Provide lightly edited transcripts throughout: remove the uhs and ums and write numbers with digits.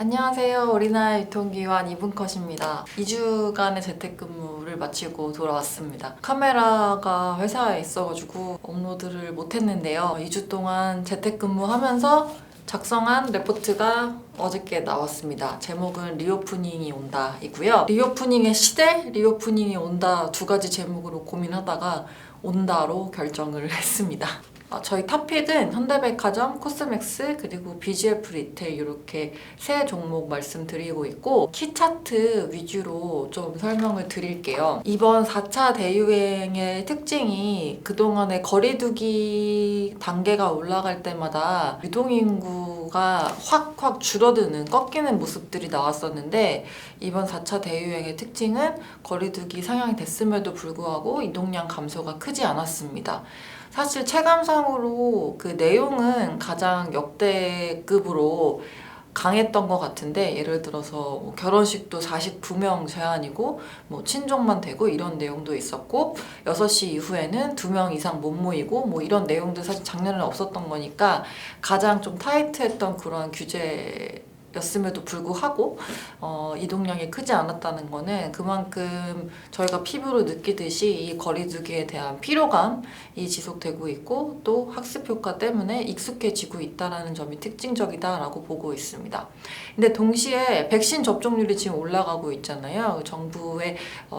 안녕하세요. 우리나라 유통기관 이분컷입니다. 2주간의 재택근무를 마치고 돌아왔습니다. 카메라가 회사에 있어가지고 업로드를 못했는데요. 2주 동안 재택근무하면서 작성한 레포트가 어저께 나왔습니다. 제목은 리오프닝이 온다 이고요. 리오프닝의 시대, 리오프닝이 온다 두 가지 제목으로 고민하다가 온다로 결정을 했습니다. 저희 탑픽은 현대백화점, 코스맥스, 그리고 BGF 리테일 이렇게 세 종목 말씀드리고 있고 키 차트 위주로 좀 설명을 드릴게요. 이번 4차 대유행의 특징이 그동안의 거리두기 단계가 올라갈 때마다 유동인구가 확 줄어드는, 꺾이는 모습들이 나왔었는데 이번 4차 대유행의 특징은 거리두기 상향이 됐음에도 불구하고 이동량 감소가 크지 않았습니다. 사실 체감상으로 그 내용은 가장 역대급으로 강했던 것 같은데, 예를 들어서 뭐 결혼식도 49명 제한이고 뭐 친족만 되고 이런 내용도 있었고 6시 이후에는 2명 이상 못 모이고 뭐 이런 내용도 사실 작년에는 없었던 거니까 가장 좀 타이트했던 그런 규제 였음에도 불구하고 이동량이 크지 않았다는 거는 그만큼 저희가 피부로 느끼듯이 이 거리두기에 대한 피로감이 지속되고 있고 또 학습 효과 때문에 익숙해지고 있다는 점이 특징적이다라고 보고 있습니다. 근데 동시에 백신 접종률이 지금 올라가고 있잖아요. 정부의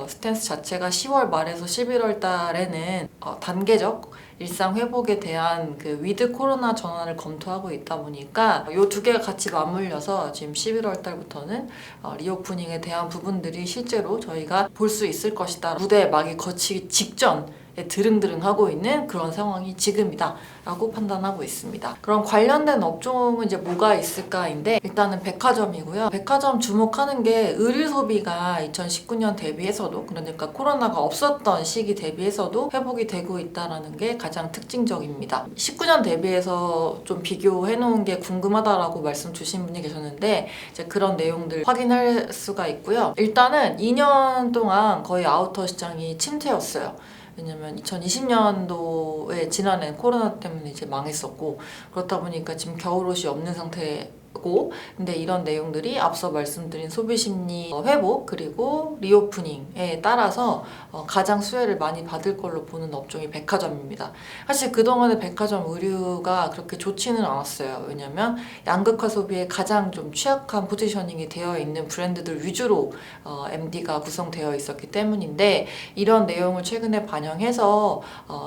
스탠스 자체가 10월 말에서 11월 달에는 단계적 일상 회복에 대한 그 위드 코로나 전환을 검토하고 있다 보니까 이 두 개가 같이 맞물려서 지금 11월 달부터는 리오프닝에 대한 부분들이 실제로 저희가 볼 수 있을 것이다. 무대 막이 거치기 직전에 드릉드릉하고 있는 그런 상황이 지금이다 라고 판단하고 있습니다. 그럼 관련된 업종은 이제 뭐가 있을까인데, 일단은 백화점이고요. 백화점 주목하는 게 의류 소비가 2019년 대비해서도, 그러니까 코로나가 없었던 시기 대비해서도 회복이 되고 있다는 게 가장 특징적입니다. 19년 대비해서 좀 비교해 놓은 게 궁금하다라고 말씀 주신 분이 계셨는데 이제 그런 내용들 확인할 수가 있고요. 일단은 2년 동안 거의 아우터 시장이 침체였어요. 왜냐면 2020년도에 지난해 코로나 때문에 이제 망했었고, 그렇다 보니까 지금 겨울옷이 없는 상태고, 근데 이런 내용들이 앞서 말씀드린 소비심리 회복 그리고 리오프닝에 따라서 가장 수혜를 많이 받을 걸로 보는 업종이 백화점입니다. 사실 그동안의 백화점 의류가 그렇게 좋지는 않았어요. 왜냐면 양극화 소비에 가장 좀 취약한 포지셔닝이 되어 있는 브랜드들 위주로 MD가 구성되어 있었기 때문인데, 이런 내용을 최근에 반영해서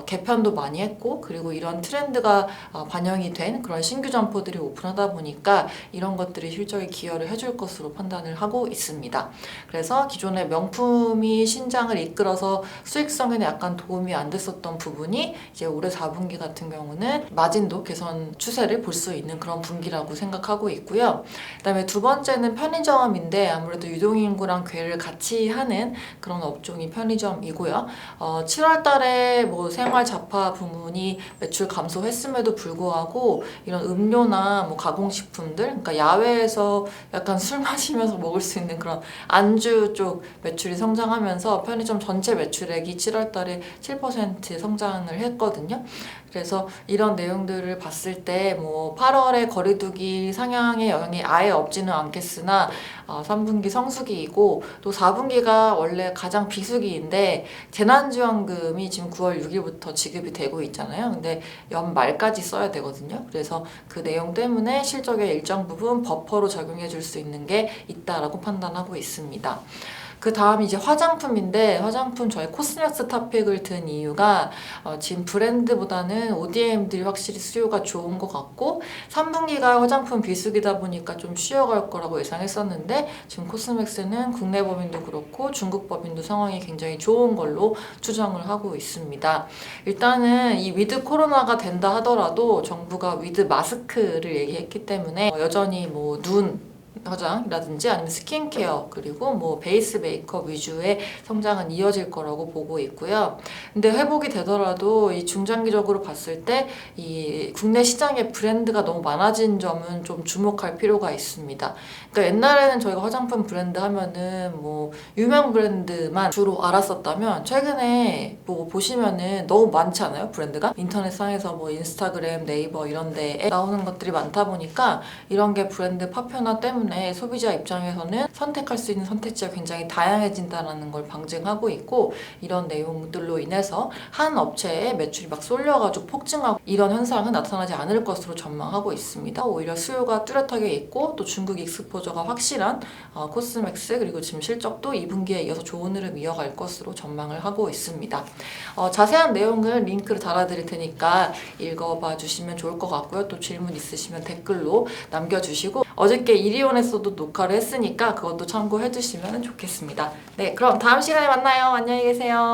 개편도 많이 했고, 그리고 이런 트렌드가 반영이 된 그런 신규 점포들이 오픈하다 보니까 이런 것들이 실적에 기여를 해줄 것으로 판단을 하고 있습니다. 그래서 기존의 명품이 신장을 이끌어서 수익성에는 약간 도움이 안 됐었던 부분이 이제 올해 4분기 같은 경우는 마진도 개선 추세를 볼 수 있는 그런 분기라고 생각하고 있고요. 그다음에 두 번째는 편의점인데, 아무래도 유동인구랑 궤를 같이 하는 그런 업종이 편의점이고요. 7월 달에 뭐 생활 잡화 부문이 매출 감소했음에도 불구하고 이런 음료나 뭐 가공식품들, 그러니까 야외에서 약간 술 마시면서 먹을 수 있는 그런 안주 쪽 매출이 성장하면서 편의점 전체 매출액이 7월 달에 7% 성장을 했거든요. 그래서 이런 내용들을 봤을 때 뭐 8월에 거리두기 상향의 영향이 아예 없지는 않겠으나 3분기 성수기이고 또 4분기가 원래 가장 비수기인데 재난지원금이 지금 9월 6일부터 지급이 되고 있잖아요. 근데 연말까지 써야 되거든요. 그래서 그 내용 때문에 실적에 일정 부분 버퍼로 작용해 줄 수 있는 게 있다라고 판단하고 있습니다. 그 다음 이제 화장품인데, 화장품 저희 코스맥스 탑픽을 든 이유가 지금 브랜드보다는 ODM들이 확실히 수요가 좋은 것 같고 3분기가 화장품 비수기다 보니까 좀 쉬어갈 거라고 예상했었는데 지금 코스맥스는 국내 법인도 그렇고 중국 법인도 상황이 굉장히 좋은 걸로 추정을 하고 있습니다. 일단은 이 위드 코로나가 된다 하더라도 정부가 위드 마스크를 얘기했기 때문에 여전히 뭐 눈 화장이라든지 아니면 스킨케어 그리고 뭐 베이스 메이크업 위주의 성장은 이어질 거라고 보고 있고요. 근데 회복이 되더라도 이 중장기적으로 봤을 때 이 국내 시장의 브랜드가 너무 많아진 점은 좀 주목할 필요가 있습니다. 그러니까 옛날에는 저희가 화장품 브랜드 하면은 뭐 유명 브랜드만 주로 알았었다면 최근에 뭐 보시면은 너무 많잖아요, 브랜드가. 인터넷 상에서 뭐 인스타그램, 네이버 이런 데에 나오는 것들이 많다 보니까 이런 게 브랜드 파편화 때문에 때문에 소비자 입장에서는 선택할 수 있는 선택지가 굉장히 다양해진다는 걸 방증하고 있고, 이런 내용들로 인해서 한 업체의 매출이 막 쏠려가지고 폭증하고 이런 현상은 나타나지 않을 것으로 전망하고 있습니다. 오히려 수요가 뚜렷하게 있고 또 중국 익스포저가 확실한 코스맥스, 그리고 지금 실적도 2분기에 이어서 좋은 흐름 이어갈 것으로 전망을 하고 있습니다. 자세한 내용을 링크를 달아드릴 테니까 읽어봐 주시면 좋을 것 같고요. 또 질문 있으시면 댓글로 남겨주시고, 어저께 이리온에서도 녹화를 했으니까 그것도 참고해 주시면 좋겠습니다. 네, 그럼 다음 시간에 만나요. 안녕히 계세요.